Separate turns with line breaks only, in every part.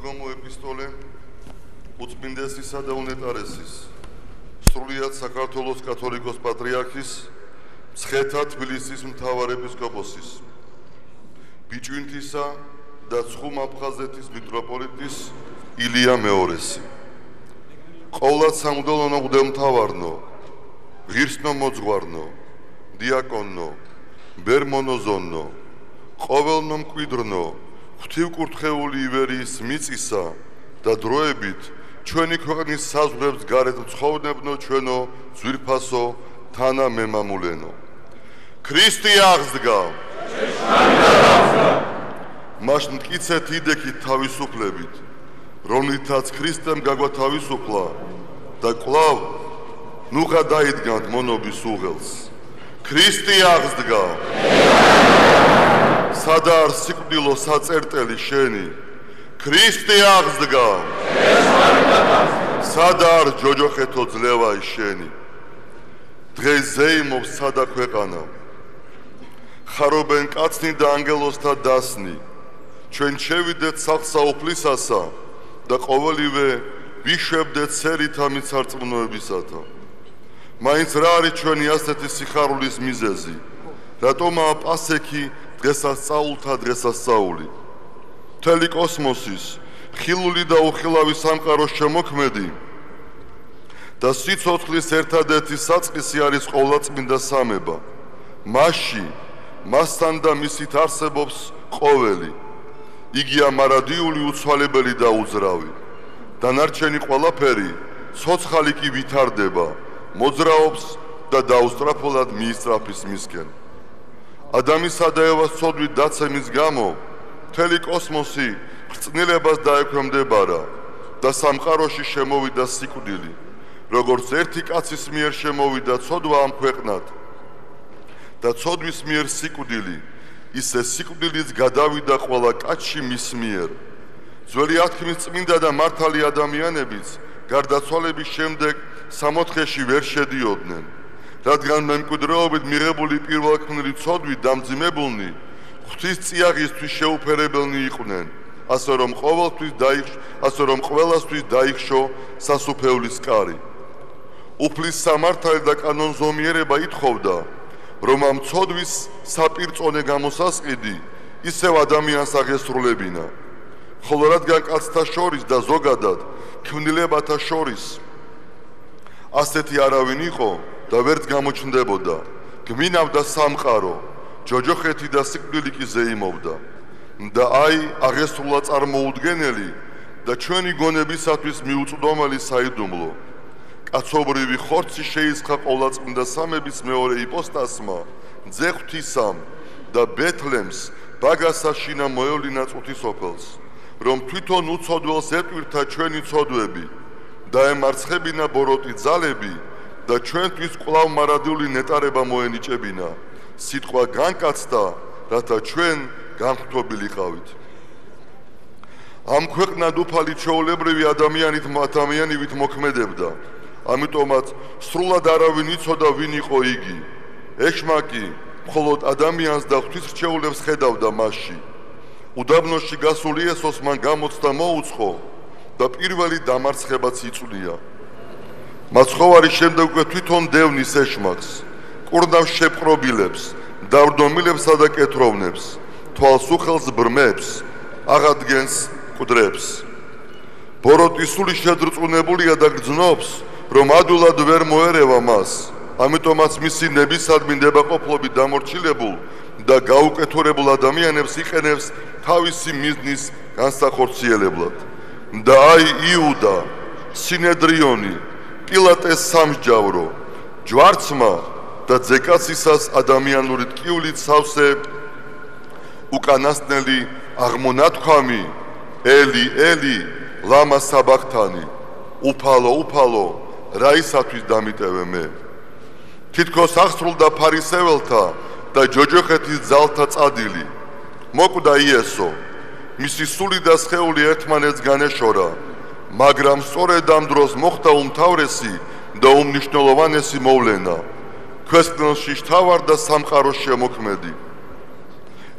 მოგმო ეპისტოლე უწმინდესისა და უნეტარესის სრულიად საქართველოს კათოლიკოს პატრიარქის მცხეთა თბილისის მთავარ ეპისკოპოსის ბიჭვინთისა და ცხუმ აფხაზეთის მიტროპოლიტის ილია მეორესი ყოვლად სამუდელო მღვდელმთავარნო ღირსნო მოძღვარნო დიაკონნო ბერმონოზონნო ყოველნო მკვიდრნო ღვთივკურთხეული ივერიის მიწისა და დროებით ჩვენი ქვეყნის საზღვრებს გარეთ მცხოვრებნო ჩვენო ძვირფასო თანამემამულენო ქრისტე აღსდგა მას მტკიცეთ იდექით თავისუფლებით რომლითაც ქრისტემ გაგვათავისუფლა და კვლავ ნუღა დაიდგანთ მონობის უღელს ქრისტე აღსდგა სადარ სიკვდილო საწერტელი შენი ქრისტე აღსდგა სადარ ჯოჯოხეთო ძლევაი შენი დღეს ზეიმობს სადა ქვეყანა ხარობენ კაცნი და ანგელოზთა დასნი ჩვენ შევიდეთ სახსაუფლისასა და ყოველივე ვიშვებდეთ სერითა მიცარწმუნოებისათა მაინც რა არის ჩვენი ასეთი სიხარულის მიზეზი რატომაა პასექი დღესასწაულთა დღესასწაული მთელი კოსმოსის ხილული და უხილავი სამყაროს შემოქმედი და სიცოცხლის ერთადერთი საწყისი არის ყოვლადწმინდა სამება მასთან და მისით არსებობს ყოველი იგია მარადიული უცვალებელი და უძრავი დანარჩენი ყველაფერი ცოცხალი კი ვითარდება მოძრაობს და დაუსწრაფულად მიისწრაფის მისკენ ადამისა და ევას ცოდვით დაცემის გამო მთელი კოსმოსი ხრწნილებას დაექვემდებარა და სამყაროში შემოვიდა სიკვდილი როგორც ერთი კაცის მიერ შემოვიდა ცოდვა ამ ქვეყნად და ცოდვის მიერ სიკვდილი ისე სიკვდილიც გადავიდა ყველა კაცში მის მიერ ძველი ათქმის წმინდა და მართალი ადამიანებიც გარდაცვალების შემდეგ სამოთხეში ვერ შედიოდნენ რადგან მემკვიდრეობით მიღებული პირველქმნილი ცოდვით დამძიმებულნი ღვთის წიაღისთვის შეუფერებელნი იყვნენ ასე რომ ყველასთვის დაიხშო სასუფეულის კარი უფლის სამართალი და კანონზომიერება ითხოვდა რომ ამ ცოდვის საპირწონე გამოსასყიდი ისევ ადამიანს აღესრულებინა ხოლო რადგან კაცთა შორის და ზოგადად ქმნილებათა შორის ასეთი არავინ იყო და ვერც გამოჩნდებოდა გმინავდა სამყარო ჯოჯოხეთი და სიკვდილი კი ზეიმობდა და აი აღესრულა წარმოუდგენელი და ჩვენი გონებისათვის მიუწვდომელი საიდუმლო კაცობრივი ხორცი შეისხა ყოვლადწმინდა სამების მეორე იპოსტასმა ძე ღვთისამ და ბეთლემს ბაგასაშინა მოევლინა წუთისოფელს რომ თვითონ უცოდველს ეტვირთა ჩვენი ცოდვები და ემარცხებინა ბოროტი ძალები და ჩვენთვის კვლავ მარადიული ნეტარება მოენიჭებინა სიტყვა განკაცდა რათა ჩვენ განხთობილიყავით ამ ქვეყნად უფალი ჩვეულებრივი ადამიანივით მოქმედებდა ამიტომაც სრულად არავინ იცოდა ვინ იყო იგი ეშმაკი მხოლოდ ადამიანს და ღვთისრჩეულებს ხედავდა მასში უდაბნოში გასულ იესოს მან გამოცდა მოუწყო და პირველი დამარცხებაც იწვნია მაცხოვარი შემდეგ უკვე თვითონ დევნის ეშმაკს კურნავს შეპყრობილებს დავდომილებსა და კეთროვნებს თვალს უხელს ბრმებს აღადგენს მკვდრებს ბოროტი სული შედრწმუნებულია და გრძნობს რომ ადვილად ვერ მოერევა მას ამიტომაც მისი ნებისადმი ნებაყოფლობით დამორჩილებულ და გაუკეთურებულ ადამიანებს იყენებს თავისი მიზნის განსახორციელებლად და აი იუდა სინედრიონი პილატეს სამსჯავრო ჯვარცმა და ძეკაცისას ადამიანური ტკივილით სავსე უკანასკნელი აღმონათქვამი ელი ელი ლამა საბახთანი უფალო რაისათვის დამიტევე მე თითქოს აღსრულდა ფარისეველთა და ჯოჯოხეთის ძალთა წადილი მოკვდა იესო მისი სული და სხეული ერთმანეთს განეშორა მაგრამ სწორედ ამ დროს მოხდა უმთავრესი და უმნიშვნელოვანესი მოვლენა ქრისტიანში შთავარ და სამყაროს შემოქმედი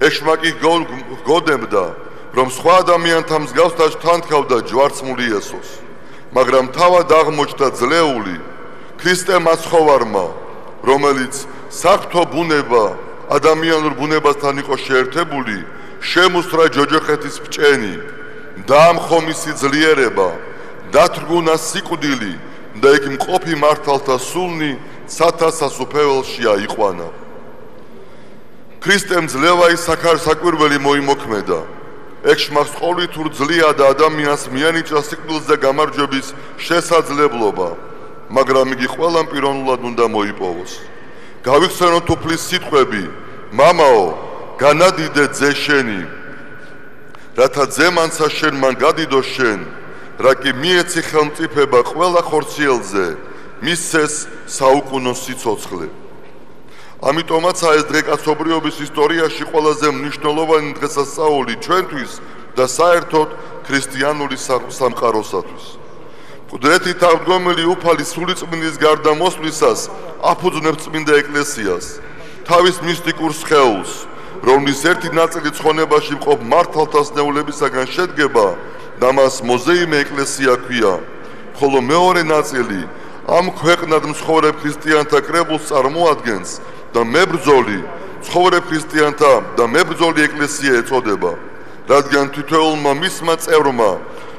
ეშმაკი გონებდა რომ სხვა ადამიანთა მსგავსად თანთქავდა ჯვარცმული იესოს, მაგრამ თავად აღმოჩნდა ძლეული ქრისტე მაცხოვარმა, რომელიც საღვთო ბუნება ადამიანურ ბუნებასთან იყო შეერთებული, შემუსრა ჯოჯოხეთის ბჭენი, დაამხო მისი ძლიერება, დათრგუნა სიკვდილი და იქ მყოფი მართალთა სულნი სათა სასუფეველში აიყვანა. ქრისტემ ძლევა ის საკვირველი მოიმოქმედა. ეგ შმახს ყოვლითურ ძლია და ადამიანს მიანიჭა სიკვდილზე გამარჯვების შესაძლებლობა, მაგრამ იგი ყველამ პიროვნულად უნდა მოიპოვოს. გავიხსენოთ უფლის სიტყვები: მამაო, განადიდე ძე შენი, რათა ძემანცა შენ მან გადიდო შენ, რა კი მიეცი ხელმწიფება ყველა ხორციელზე, მისცეს საუკუნო სიცოცხლე. ამიტომაცაა ეს დღე კაცობრიობის ისტორიაში ყველაზე მნიშვნელოვანი დღესასწაული ჩვენთვის და საერთოდ ქრისტიანული სამყაროსათვის. მკვდრეთით აღდგომილი უფალი სულიწმინდის გარდა მოსვლისას აფუძნებს წმინდა ეკლესიას, თავის მისტიკურ სხეულს, რომლის ერთი ნაწილი ცხონებაში მყოფ მართალთა სნეულებისაგან შედგება და მას მოზეიმე ეკლესია ჰქვია, ხოლო მეორე ნაწილი ამ ქვეყნად მცხოვრებ ქრისტიანთა კრებულს წარმოადგენს და მებრძოლი მცხოვრებ ქრისტიანთა და მებრძოლი ეკლესია ეწოდება, რადგან თითოეულმა მისმა წევრმა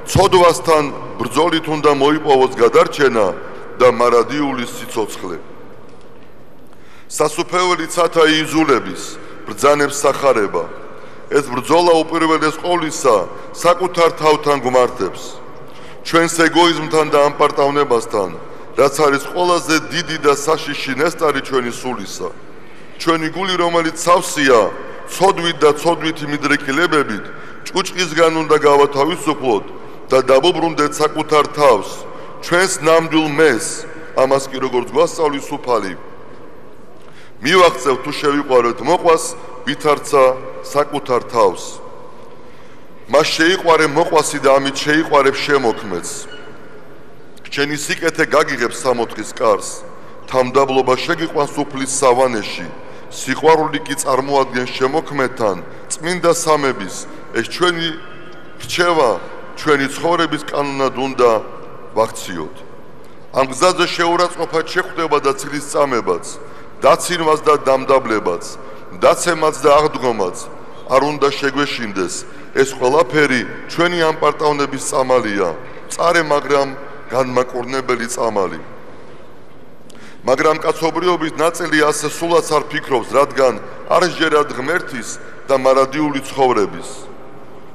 ცოდვასთან ბრძოლით უნდა მოიპოვოს გადარჩენა და მარადიული სიცოცხლე. სასუფეველი ცათა იძულების, ბრძანებს სახარება. ეს ბრძოლა უპირველეს ყოვლისა საკუთარ თავთან გვმართებს, ჩვენს ეგოიზმთან და ამპარტავნებასთან, რაც არის ყველაზე დიდი და საშიში ნესტარი ჩვენი სულისა. ჩვენი გული, რომელიც სავსეა ცოდვით და ცოდვითი მიდრეკილებებით, ჭუჭყისგან უნდა გავათავისუფლოთ და დავუბრუნდეთ საკუთარ თავს, ჩვენს ნამდვილ მეს, ამას კი როგორც გვასწავლის უფალი. მივაღწევ თუ შევიყვარეთ მოყვას, ვითარცა საკუთარ თავს. მას შეიყვარე მოყვასი და ამით შეიყვარებ შემოქმედს. ჩვენი სიკეთე გაგიღებს სამოთხის კარს, თამდაბლობა შეგიყვანს უფლის სავანეში, სიყვარული კი წარმოადგენს შემოქმედთან წმინდა სამების, ეს ჩვენი რჩევა, ჩვენი ცხოვრების კანონად უნდა ვაქციოთ. ამ გზაზე შეურაცხყოფად შეხვდება და ცილის წამებაც, დაცინვაც და დამდაბლებაც, დაცემაც და აღდგომაც არ უნდა შეგვეშინდეს. ეს ყველაფერი ჩვენი ამპარტავნების წამალია, მწარე მაგრამ განმაკურნებელი წამალი. მაგრამ კაცობრიობის ნაწილი ასე სულაც არ ფიქრობს, რადგან არ სჯერათ ღმერთის და მარადიული ცხოვრების.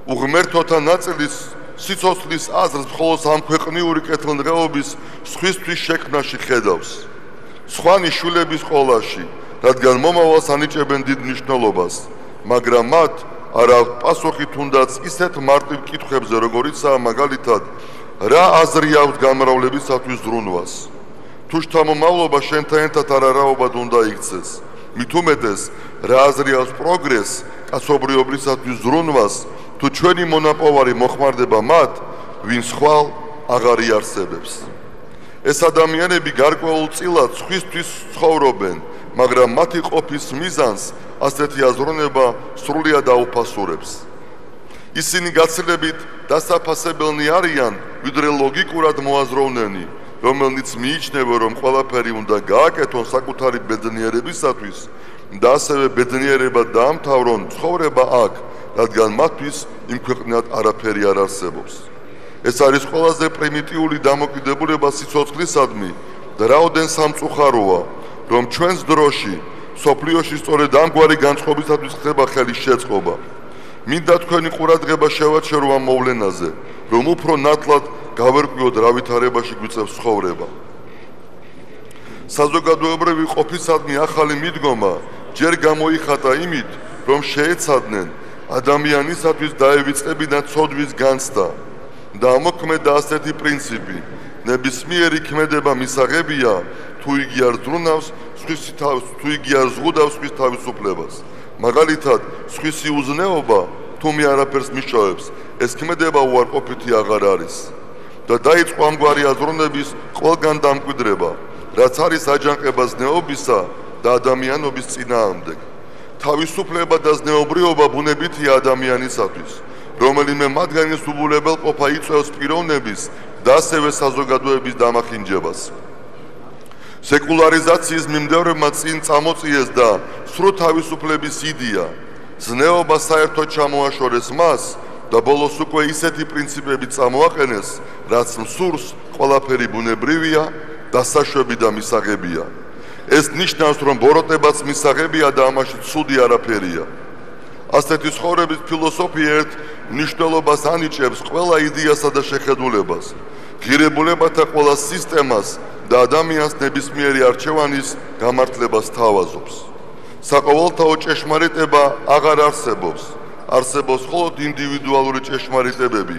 უღმერთოთა ნაწილის სიცოცხლის აზრს მხოლოდ სამქვეყნიური კეთილდღეობის სხვისთვის შექმნაში ხედავს, სხვანი შვილების ყოლაში, რადგან მომავალს ანიჭებენ დიდ მნიშვნელობას, მაგრამ მათ არ აქვთ პასუხი თუნდაც ისეთ მარტივ კითხვებზე, როგორიცაა მაგალითად, რა აზრი აქვს გამრავლებისათვის ზრუნვას. თუ შთამომავლობა შენთან ერთად არარაობად უნდა იქცეს, მით უმეტეს, რა აზრი აქვს პროგრესს კაცობრიობისათვის ზრუნვას, თუ ჩვენი მონაპოვარი მოხმარდება მათ, ვინც ხვალ აღარ იარსებებს. ეს ადამიანები გარკვეულწილად სხვისთვის ცხოვრობენ, მაგრამ მათი ყოფის მიზანს ასეთი აზროვნება სრულიად აუფასურებს. ისინი გაცილებით დასაფასებელნი არიან, ვიდრე ლოგიკურად მოაზროვნენი, რომელიც მიიჩნევა, რომ ყველაფერი უნდა გააკეთონ საკუთარი ბედნიერებისათვის და ასევე ბედნიერება დაამთავრონ ცხოვრება აქ, რადგან მათთვის იმ ქვეყნად არაფერი არ არსებობს. ეს არის ყველაზე პრიმიტიული დამოკიდებულება სიცოცხლისადმი და რაოდენ სამწუხაროა, რომ ჩვენს დროში სოფლიოში სწორედ ამგვარი განწყობისათვის ხდება ხელის შეწყობა. მინდა თქვენი ყურადღება შევაჩერო ამ მოვლენაზე, რომ უფრო ნათლად გავერკვიოთ რა ვითარებაში გვიწევს ცხოვრება. საზოგადოებრივი ყოფისადმი ახალი მიდგომა ჯერ გამოიხატა იმით, რომ შეეცადნენ ადამიანისათვის დაევიწყებინათ ცოდვის განცდა და ამოქმედა ასეთი პრინციპი: ნებისმიერი ქმედება მისაღებია, თუ იგი არ ზრუნავს სხვისი თავს, თუ იგი არ ზღუდავს სხვის თავისუფლებას. მაგალითად, სხვისი უზნეობა, თუ მე არაფერს მიშოვებს, ეს ქმედება უარყოფითი აღარ არის. და დაიწყო ამგვარი აზროვნების ყველგან დამკვიდრება, რაც არის აჯანყება ზნეობისა და ადამიანობის წინააღმდეგ. თავისუფლება და ზნეობრიობა ბუნებითია ადამიანისათვის, რომელიმე მათგანის უბულებელყოფა იწვევს პიროვნების და ასევე საზოგადოების დამახინჯებას. სეკულარიზაციის მიმდევრებმა წინ წამოწიეს და სრულ თავისუფლების იდეა, ზნეობა საერთოდ ჩამოაშორეს მას და ბოლოს უკვე ისეთი პრინციპები წამოაყენეს, რაც მსურს ყველაფერი ბუნებრივია, დასაშვები და მისაღებია. ეს ნიშნავს, რომ ბოროტებაც მისაღებია და ამაში ცუდი არაფერია. ასეთი ცხოვრების ფილოსოფია ერთ მნიშვნელობას ანიჭებს ყველა იდეასა და შეხედულებას, ღირებულებათა ყველა სისტემას და ადამიანს ნებისმიერი არჩევანის გამართლებას თავაზობს. საყოველთაო ჭეშმარიტება აღარ არსებობს. არსებობს მხოლოდ ინდივიდუალური ჭეშმარიტებები,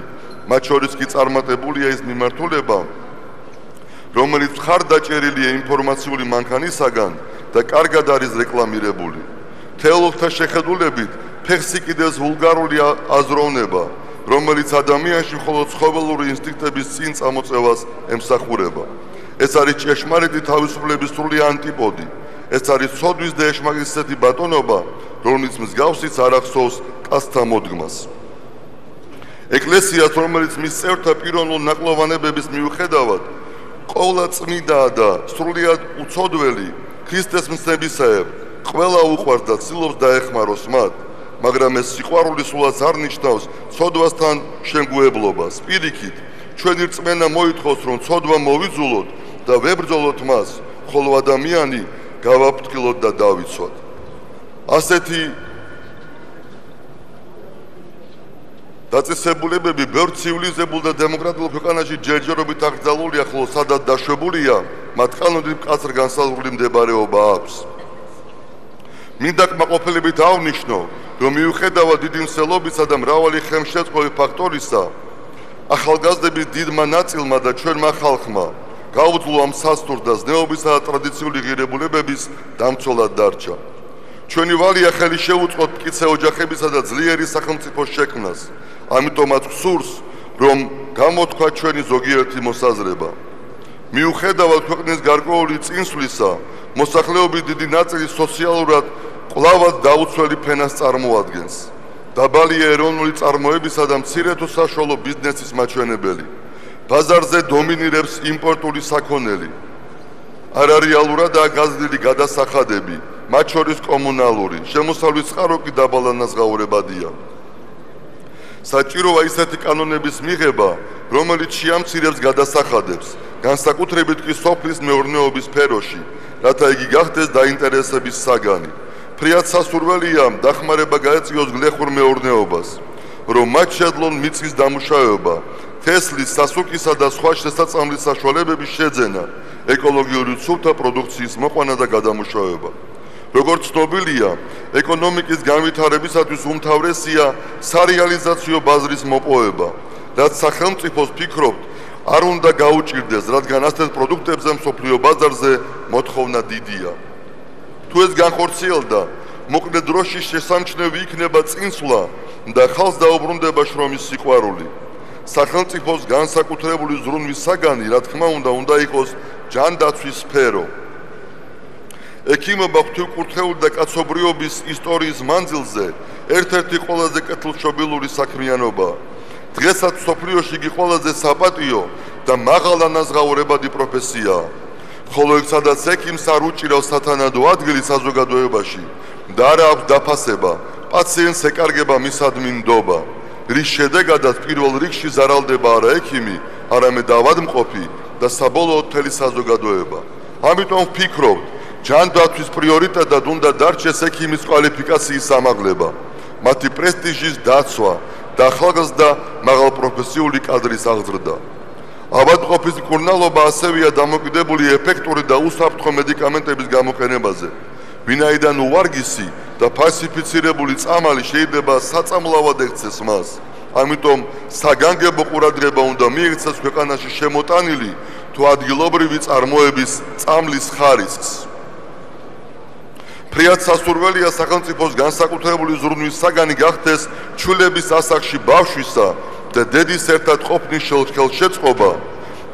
მათ შორის კი წარმატებულია ის მიმართულება, რომელიც მხარდაჭერილია ინფორმაციული მანქანისაგან და კარგად არის რეკლამირებული. თეოლოგთა შეხედულებით ფეხს იკიდეს ვულგარული აზროვნება, რომელიც ადამიანში მხოლოდ ცხოველური ინსტინქტების წინ წამოწევას ემსახურება. ეს არის ჭეშმარიტი თავისუფლების სრული ანტიპოდი. ეს არის ცოდვის და ეშმაკის ისეთი ბატონობა, რომელიც მსგავსიც არ ახსოვს კაცთა მოდგმას. ეკლესიას, რომელიც მის წევრთა პიროვნულ ნაკლოვანებების მიუხედავად ყოვლა წმიდაა და სრულიად უცოდველი ქრისტეს მცნებისაებ, ყველა უყვარს და ცდილობს დაეხმაროს მათ, მაგრამ ეს სიყვარული სულაც არ ნიშნავს ცოდვასთან შენგუებლობას. პირიქით, ჩვენი რწმენა მოითხოვს, რომ ცოდვა მოვიძულოთ და ვებრძოლოთ მას, ხოლო ადამიანი გავაფრთხილოთ და დავიცვათ. ასეთი დაწესებულებები ბევრ ცივილიზებულ და დემოკრატიულ ქვეყანაში ჯერჯერობით აკრძალულია, ხოლო სადაც დაშვებულია, მათ კანონით მკაცრ განსაზღვრული მდებარეობა აქვს. მინდა კმაყოფილებით აღნიშნო, რომ მიუხედავად დიდი მსვლელობისა და მრავალი ხელშეწყობი ფაქტორისა, ახალგაზრდების დიდმა ნაწილმა და ჩვენმა ხალხმა გაუძლო ამ სასტურ და ზნეობისა და ტრადიციული ღირებულებების დამცველად დარჩა. ჩვენი ვალია ხელი შეუწყოთ მკიცე ოჯახებისა და ძლიერი სახელმწიფოს შექმნას. ამიტომაც ვსურს, რომ გამოთქვა ჩვენი ზოგიერთი მოსაზრება. მიუხედავად ქვეყნის გარკვეული წინსვლისა, მოსახლეობის დიდი ნაწილი სოციალურად კვლავაც დაუცველი ფენას წარმოადგენს. დაბალია ეროვნული წარმოებისა და მცირე თუ საშუალო ბიზნესის მაჩვენებელი. ბაზარზე დომინირებს იმპორტული საქონელი. არარეალურადაა გაზრდილი გადასახადები, მათ შორის კომუნალური, შემოსავლის წყარო კი დაბალანაზღაურებადია. საჭიროა ისეთი კანონების მიღება, რომელიც შეამცირებს გადასახადებს, განსაკუთრებით კი სოფლის მეურნეობის სფეროში, რათა იგი გახდეს დაინტერესების საგანი. ფრიად სასურველია დახმარება გაეწიოს გლეხურ მეურნეობას, რომ მათ შეძლონ მიწის დამუშავება, თესლის, სასუქისა და სხვა შესაწამლის საშუალებების შეძენა, ეკოლოგიური ცუთა პროდუქციის მოყვანა და გადამუშავება. როგორც ცნობილია, ეკონომიკის განვითარებისათვის უმთავრესია სარეალიზაციო ბაზრის მოპოვება, რაც სახელმწიფოს ფიქრობთ არ უნდა გაუჭირდეს, რადგან ასეთ პროდუქტებზე მსოფლიო ბაზარზე მოთხოვნა დიდია. თუ ეს განხორციელდა, მოკლე დროში შესამჩნევი იქნება წინსვლა და ხალხს დაუბრუნდება შრომის სიყვარული. სახელმწიფოს განსაკუთრებული ზრუნვის საგანი, რა თქმა უნდა იყოს ჯანდაცვის სფერო. ექიმობა ღვთისმკურთხეული და კაცობრიობის ისტორიის მანძილზე ერთ-ერთი ყველაზე კეთილშობილური საქმიანობაა. დღესაც მსოფლიოში იგი ყველაზე საპატიო და მაღალანაზღაურებადი პროფესიაა. ხოლო იქ სადაც ექიმს არ უჭირავს სათანადო ადგილი საზოგადოებაში და არ აქვს დაფასება, პაციენტს ეკარგება მისადმი ნდობა, რის შედეგადაც პირველ რიგში ზარალდება არა ექიმი, არამედ ავადმყოფი და საბოლოოდ მთელი საზოგადოება. ამიტომ ვფიქრობთ, ჯანდაცვის პრიორიტეტად უნდა დარჩეს ექიმის კვალიფიკაციის ამაღლება, მათი პრესტიჟის დაცვა და ახალგაზრდა მაღალპროფესიული კადრის აღზრდა. ავადმყოფის მკურნალობა ასევეა დამოკიდებული ეფექტური და უსაფრთხო მედიკამენტების გამოყენებაზე, ვინაიდან უვარგისი და ფალსიფიცირებული წამალი შეიძლება საწამლავად ექცეს მას. ამიტომ საგანგებო ყურადღება უნდა მიექცეს ქვეყანაში შემოტანილი თუ ადგილობრივი წარმოების წამლის ხარისხს. ფრიად სასურველია სახელმწიფოს განსაკუთრებული ზრუნვის საგანი გახდეს ჩულების ასახში ბავშვისა და დედის ერთად ყოფნის ხელშეწყობა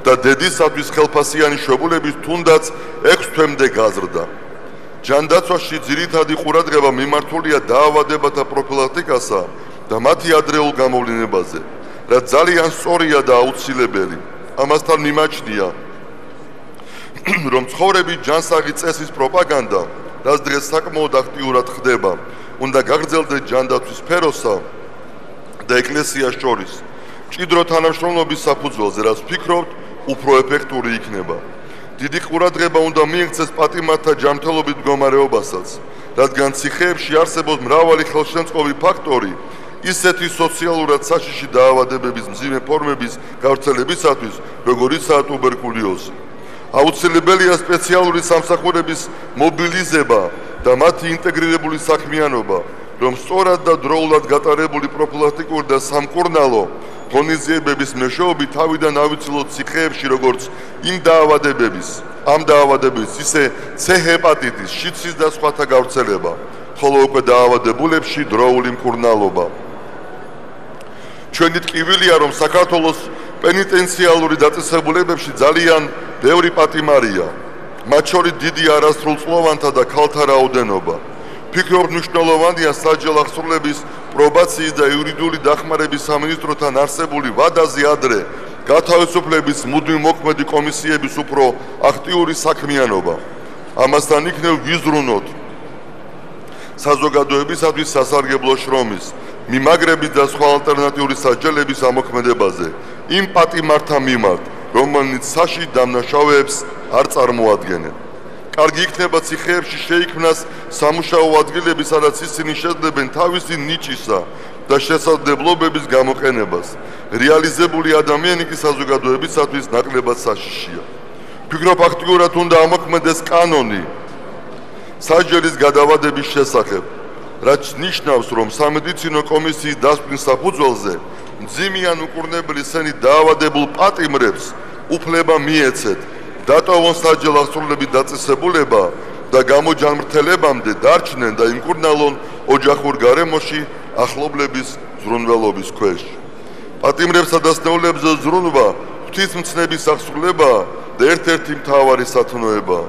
და დედისათვის ხელფასიანი შვებულების თუნდაც 6 თვემდე გაზრდა. ჯანდაცვაში ძირითადი ყურადღება მიმართულია დაავადებათა პროფილაქტიკასა და მათი ადრეულ გამოვლენებაზე, რაც ძალიან სწორია და აუცილებელი. ამასთან მიმაჩნია, რომ ცხოვრების ჯანსაღი წესის პროპაგანდა, რაც დღეს საკმაოდ აქტიურად ხდება, უნდა გაგრძელდეს ჯანდაცვის სფეროსა და ეკლესიას შორის მჭიდრო თანამშრომლობის საფუძველზე, რაც ვფიქრობთ, უფრო ეფექტური იქნება. დიდი ყურადღება უნდა მიექცეს პატიმართა ჯანმრთელობით მდგომარეობასაც, რადგან ციხეებში არსებობს მრავალი ხელშემწყობი ფაქტორი ისეთი სოციალურად საშიში დაავადებების მძიმე ფორმების გავრცელებისათვის, როგორიცაა ტუბერკულოზი. აუცილებელია სპეციალური სამსახურების მობილიზება და მათი ინტეგრირებული საქმიანობა, რომ სწორად და დროულად გატარებული პროფილაქტიკური და სამკურნალო ღონისძიებების მეშვეობით თავიდან ავიცილოთ ციხეებში როგორც ამ დაავადებების, ისე C ჰეპატიტის, შიდსის და სხვათა გავრცელება, ხოლო უკვე დაავადებულებში დროული მკურნალობა. ჩვენი ტკივილია, რომ საქართველოს პენიტენციალური დაწესებულებებში ძალიან ბევრი პატიმარია, მათ შორის დიდი არასრულწლოვანთა და ქალთა რაოდენობა. ვფიქრობ, მნიშვნელოვანია სასჯელ აღსრულების, პრობაციის და იურიდიული დახმარების სამინისტროთან არსებული ვადაზე ადრე გათავისუფლების მუდმივი მოქმედი კომისიების უფრო აქტიური საქმიანობა. ამასთან იქნებ ვიზრუნოთ საზოგადოებისათვის სასარგებლო შრომის, მიმაგრების და სხვა ალტერნატიული სასჯელების ამოქმედებაზე იმ პატიმართა მიმართ, რომელიც საშიშ დამნაშავეებს არ წარმოადგენენ. კარგი იქნება ციხეებში შეიქმნას სამუშაო ადგილები, სადაც ისინი შეძლებენ თავისი ნიჭისა და შესაძლებლობების გამოყენებას. რეალიზებული ადამიანი კი საზოგადოებისათვის ნაკლებად საშიშია. ვფიქრობ, აქტიურად უნდა ამოქმედეს კანონი სასჯელის გადავადების შესახებ, რაც ნიშნავს, რომ სამედიცინო კომისიის დასკვნის საფუძველზე მძიმიან უკურნებელი სენით დაავადებულ პატიმრებს უფლება მიეცეთ დატოვონ სასჯელ აღსრულების დაწესებულება და გამოჯანმრთელებამდე დარჩნენ და იმკურნალონ ოჯახურ გარემოში ახლობლების ზრუნველობის ქვეშ. პატიმრებსა და სნეულებზე ზრუნვა ღვთისმცნების აღსრულებაა და ერთ-ერთი მთავარი სათნოებაა.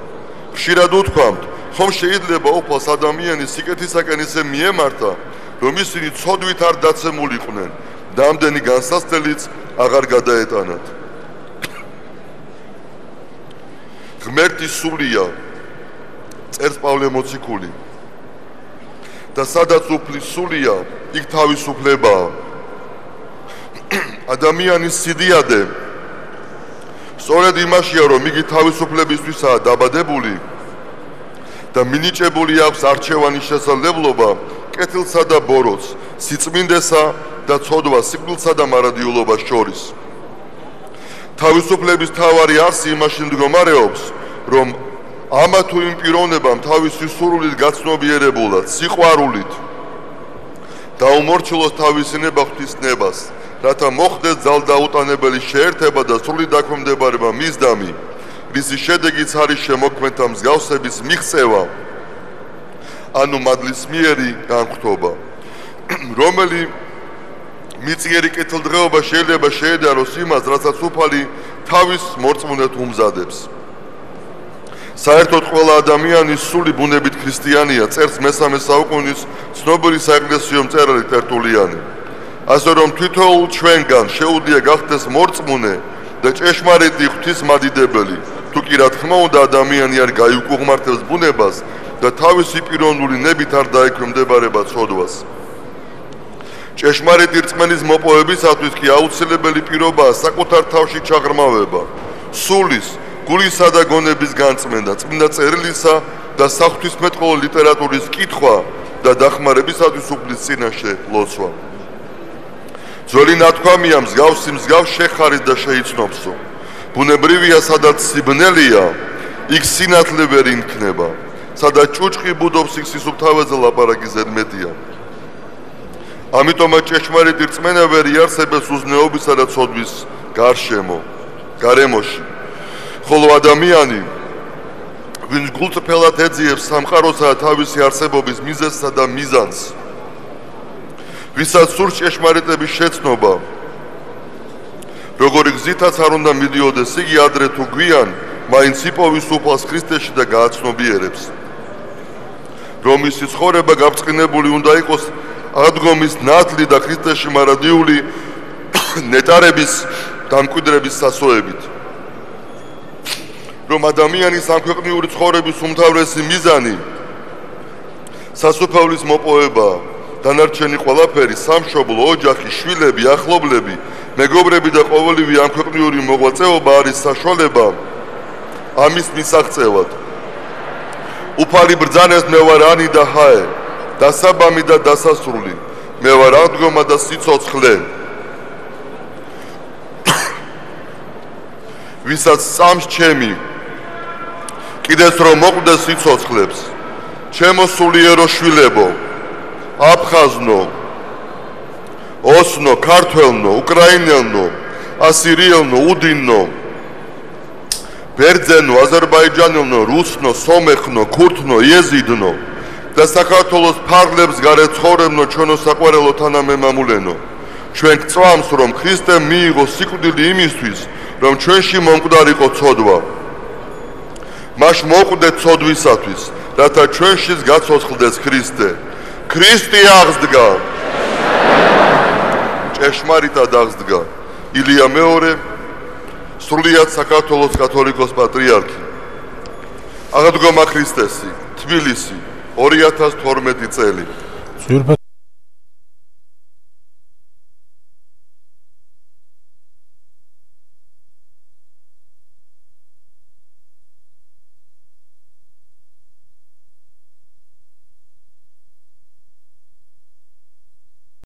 ხშირად უთქვამთ, ხომ შეიძლება უფალს ადამიანის სიკეთისაკენ ისე მიემართა, რომ ისინი ცოდვით არ დაცემულიყვნენ და ამდენი განსაცდელიც აღარ გადაეტანათ. ღმერთი სულია, წერს პავლე მოციქული, და სადაც უფლის სულია, იქ თავისუფლებაა. ადამიანის სიდიადე სწორედ იმაშია, რომ იგი თავისუფლებისთვისაა დაბადებული და მინიჭებული აქვს არჩევანის შესაძლებლობა კეთილსა და ბოროტს, სიწმინდესა და ცოდვას, სიკვდილსა და მარადიულობას შორის. თავისუფლების მთავარი არსი იმაში მდგომარეობს, რომ ამა თუ იმ პიროვნებამ თავისი სურვილით გაცნობიერებულად, სიყვარულით დაუმორჩილოს თავისი ნება ღვთისნებას, რათა მოხდეს ძალდაუტანებელი შეერთება და სრული დაქვემდებარება მისდამი, რისი შედეგიც არის შემოქმედთა მსგავსების მიღწევა, ანუ მადლისმიერი განხრობა, რომელი მიწიერი კეთილდღეობა შეიძლება შეედაროს იმას, რასაც უფალი თავის მორწმუნედ უმზადებს. საერთოდ ყველა ადამიანის სული ბუნებით ქრისტიანია, წერს მესამე საუკუნის ცნობილი საეკლესიო მწერალი ტერტულიანი. ასე რომ თითოეულ ჩვენგან შეუძლია გახდეს მორწმუნე და ჭეშმარიტი ღვთისმადიდებელი, თუ კი რა თქმა უნდა ადამიანი არ გაიუკუღმართებს ბუნებას და თავისი პიროვნული ნებით არ დაექვემდებარება ცოდვას. ჭეშმარიტი რწმენის მოპოვებისათვის კი აუცილებელი პირობაა საკუთარ თავში ჩაღრმავება, სულის, გულისა და გონების განწმენდა, წმინდა წერილისა და საღვთისმეტყველო ლიტერატურის კითხვა და დახმარებისათვის უფლის წინაშე ლოცვა. ძველი ნათქვამია, მსგავსი მსგავს შეხარით და შეიცნობსო. ბუნებრივია, სადაც სიბნელია, იქ სინათლე ვერ ინქნება, სადაც ჭუჭყი ბუდობს, იქ სისუფთავეზე ლაპარაკი ზედმეტია. ამიტომაც ჭეშმარიტი რწმენა ვერ იარსებებს უზნეობისა და ცოდვის გარემოში. ხოლო ადამიანი, ვინც გულწრფელად ეძიებს სამყაროსა და თავისი არსებობის მიზეზსა და მიზანს, ვისაც სურს ჭეშმარიტების შეცნობა, როგორი გზითაც არ უნდა მიდიოდეს, იგი ადრე თუ გვიან მაინც იპოვის უფალს ქრისტეში და გააცნობიერებს. რომ მისი ცხოვრება გაბრწყინებული უნდა იყოს აღდგომის ნათლი და ქრისტეში მარადიული ნეტარების დამკვიდრების სასოებით. რომ ადამიანის სამქვეყნიური ცხოვრების უმთავრესი მიზანი სასופევლის მოპოვება, დანარჩენი ყველაფერი, სამშობლო, ოჯახი, შვილები, ახლობლები, მეგობრები და ყოველივე ამქვეყნიური მოღვაწეობა არის საშუალება ამის მისაღწევად. უფალი ბრძანეს მე ვარ ანი და ჰაე, დასაბამი და დასასრული, მე ვარ აღდგომა და სიცოცხლე. ვისაც წამს ჩემი, კიდეს რომ მოკვდეს სიცოცხლებს, ჩემო სულიერო შვილებო, აფხაზნო, ოსნო, ქართველნო, უკრაინელნო, ასირიელნო, უდინნო, ბერძენო, აზერბაიჯანელნო, რუსნო, სომეხნო, ქურთნო, იეზიდნო და საქართველოს ფარგლებს გარეთ ცხოვრებნო ჩვენო საყვარელო თანამემამულენო. ჩვენ გწვამს, რომ ქრისტემ მიიღო სიკვდილი იმისთვის, რომ ჩვენში მომკვდარიყო ცოდვა. მას მოკვდეთ ცოდვისათვის, რათა ჩვენშიც გაცოცხლდეს ქრისტე. ქრისტე აღსდგა. ჭეშმარიტად აღსდგა. ილია მეორე, სრულიად საქართველოს კათოლიკოს პატრიარქი. აღდგომა ქრისტესი, თბილისი, 2012 წელი.